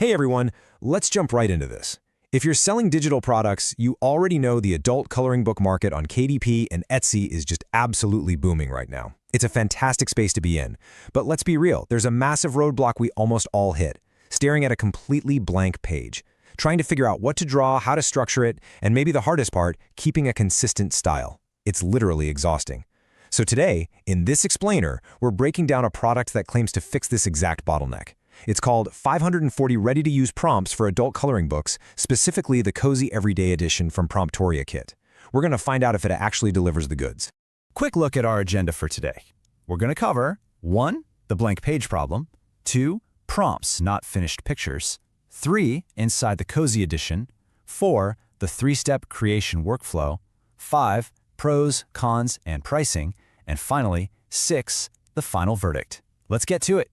Hey everyone, let's jump right into this. If you're selling digital products, you already know the adult coloring book market on KDP and Etsy is just absolutely booming right now. It's a fantastic space to be in. But let's be real, there's a massive roadblock we almost all hit, staring at a completely blank page, trying to figure out what to draw, how to structure it, and maybe the hardest part, keeping a consistent style. It's literally exhausting. So today, in this explainer, we're breaking down a product that claims to fix this exact bottleneck. It's called 540 Ready-to-Use Prompts for Adult Coloring Books, specifically the Cozy Everyday Edition from Promptoria Kit. We're going to find out if it actually delivers the goods. Quick look at our agenda for today. We're going to cover 1. The blank page problem, 2. Prompts, not finished pictures, 3. Inside the Cozy Edition, 4. The 3-step creation workflow, 5. Pros, cons, and pricing, and finally, 6. The final verdict. Let's get to it.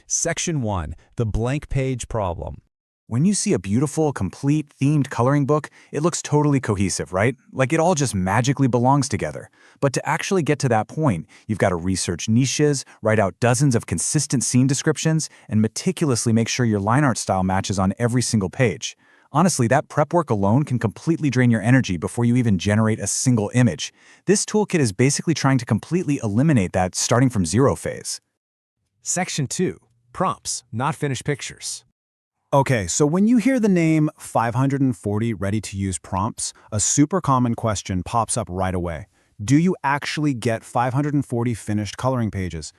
Section 1. The blank page problem. When you see a beautiful, complete, themed coloring book, it looks totally cohesive, right? Like it all just magically belongs together. But to actually get to that point, you've got to research niches, write out dozens of consistent scene descriptions, and meticulously make sure your line art style matches on every single page. Honestly, that prep work alone can completely drain your energy before you even generate a single image. This toolkit is basically trying to completely eliminate that starting from zero phase. Section 2. Prompts, not finished pictures. Okay, so when you hear the name 540 ready-to-use prompts, a super common question pops up right away. Do you actually get 540 finished coloring pages?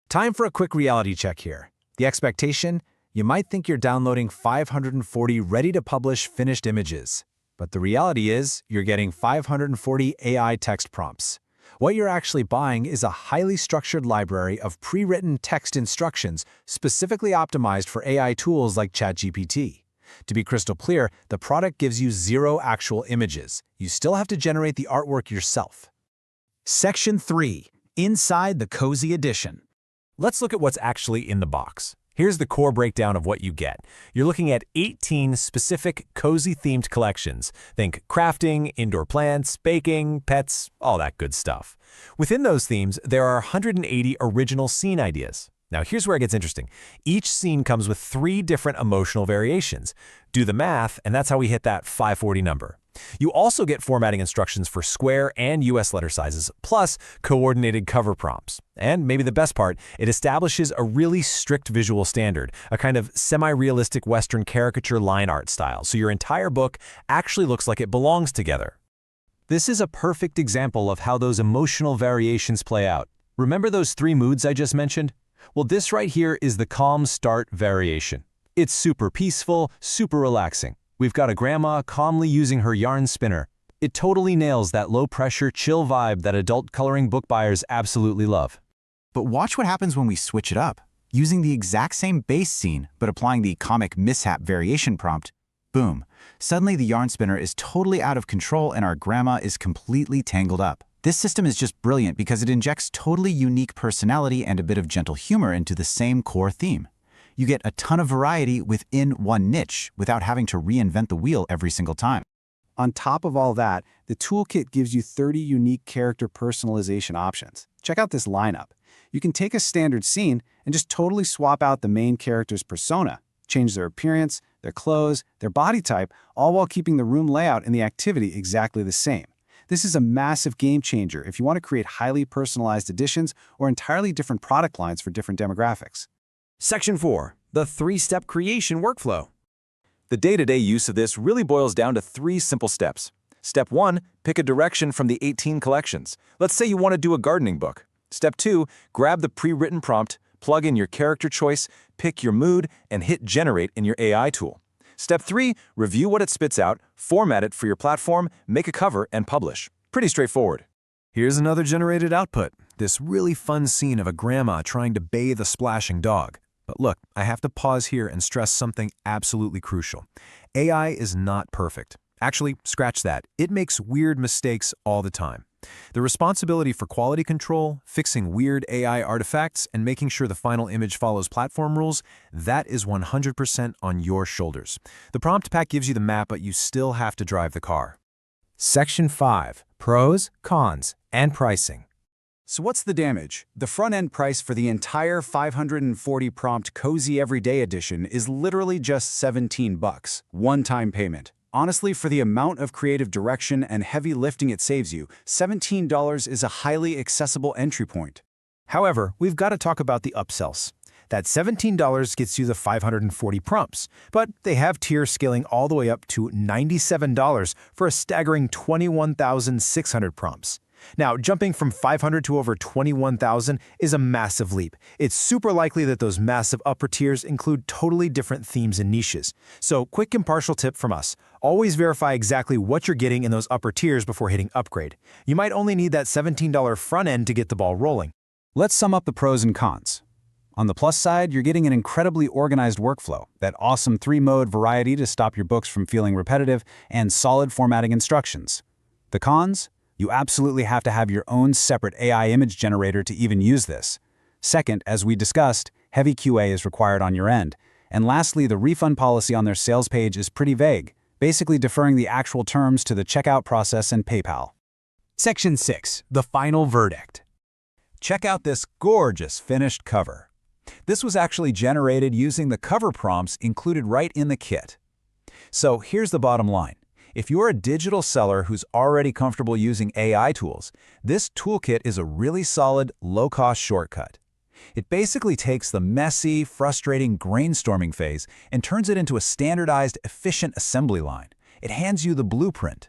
Time for a quick reality check here. The expectation? You might think you're downloading 540 ready-to-publish finished images. But the reality is, you're getting 540 AI text prompts. What you're actually buying is a highly structured library of pre-written text instructions specifically optimized for AI tools like ChatGPT. To be crystal clear, the product gives you 0 actual images. You still have to generate the artwork yourself. Section 3. Inside the Cozy Edition. Let's look at what's actually in the box. Here's the core breakdown of what you get. You're looking at 18 specific cozy-themed collections. Think crafting, indoor plants, baking, pets, all that good stuff. Within those themes, there are 180 original scene ideas. Now here's where it gets interesting. Each scene comes with 3 different emotional variations. Do the math, and that's how we hit that 540 number. You also get formatting instructions for square and US letter sizes, plus coordinated cover prompts. And maybe the best part, it establishes a really strict visual standard, a kind of semi-realistic Western caricature line art style, so your entire book actually looks like it belongs together. This is a perfect example of how those emotional variations play out. Remember those 3 moods I just mentioned? Well, this right here is the calm start variation. It's super peaceful, super relaxing. We've got a grandma calmly using her yarn spinner. It totally nails that low-pressure, chill vibe that adult coloring book buyers absolutely love. But watch what happens when we switch it up. Using the exact same base scene, but applying the comic mishap variation prompt, boom. Suddenly the yarn spinner is totally out of control and our grandma is completely tangled up. This system is just brilliant because it injects totally unique personality and a bit of gentle humor into the same core theme. You get a ton of variety within one niche without having to reinvent the wheel every single time. On top of all that, the toolkit gives you 30 unique character personalization options. Check out this lineup. You can take a standard scene and just totally swap out the main character's persona, change their appearance, their clothes, their body type, all while keeping the room layout and the activity exactly the same. This is a massive game changer if you want to create highly personalized editions or entirely different product lines for different demographics. Section 4. The 3-step creation workflow. The day-to-day use of this really boils down to 3 simple steps. Step 1. Pick a direction from the 18 collections. Let's say you want to do a gardening book. Step 2. Grab the pre-written prompt, plug in your character choice, pick your mood, and hit Generate in your AI tool. Step 3. Review what it spits out, format it for your platform, make a cover, and publish. Pretty straightforward. Here's another generated output. This really fun scene of a grandma trying to bathe a splashing dog. But look, I have to pause here and stress something absolutely crucial. AI is not perfect. Actually, scratch that. It makes weird mistakes all the time. The responsibility for quality control, fixing weird AI artifacts, and making sure the final image follows platform rules, that is 100% on your shoulders. The prompt pack gives you the map, but you still have to drive the car. Section 5. Pros, cons, and pricing. So what's the damage? The front-end price for the entire 540 prompt Cozy Everyday Edition is literally just $17, one-time payment. Honestly, for the amount of creative direction and heavy lifting it saves you, $17 is a highly accessible entry point. However, we've got to talk about the upsells. That $17 gets you the 540 prompts, but they have tier scaling all the way up to $97 for a staggering 21,600 prompts. Now, jumping from 500 to over 21,000 is a massive leap. It's super likely that those massive upper tiers include totally different themes and niches. So, quick impartial tip from us. Always verify exactly what you're getting in those upper tiers before hitting upgrade. You might only need that $17 front end to get the ball rolling. Let's sum up the pros and cons. On the plus side, you're getting an incredibly organized workflow, that awesome 3-mode variety to stop your books from feeling repetitive, and solid formatting instructions. The cons? You absolutely have to have your own separate AI image generator to even use this. Second, as we discussed, heavy QA is required on your end. And lastly, the refund policy on their sales page is pretty vague, basically deferring the actual terms to the checkout process and PayPal. Section 6. The final verdict. Check out this gorgeous finished cover. This was actually generated using the cover prompts included right in the kit. So here's the bottom line. If you're a digital seller who's already comfortable using AI tools, this toolkit is a really solid, low-cost shortcut. It basically takes the messy, frustrating brainstorming phase and turns it into a standardized, efficient assembly line. It hands you the blueprint.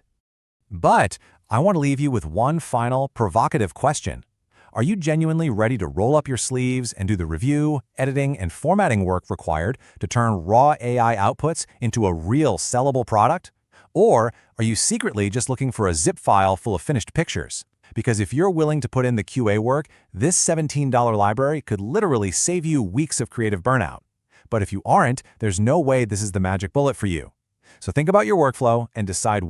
But I want to leave you with one final, provocative question. Are you genuinely ready to roll up your sleeves and do the review, editing, and formatting work required to turn raw AI outputs into a real sellable product? Or are you secretly just looking for a zip file full of finished pictures? Because if you're willing to put in the QA work, this $17 library could literally save you weeks of creative burnout. But if you aren't, there's no way this is the magic bullet for you. So think about your workflow and decide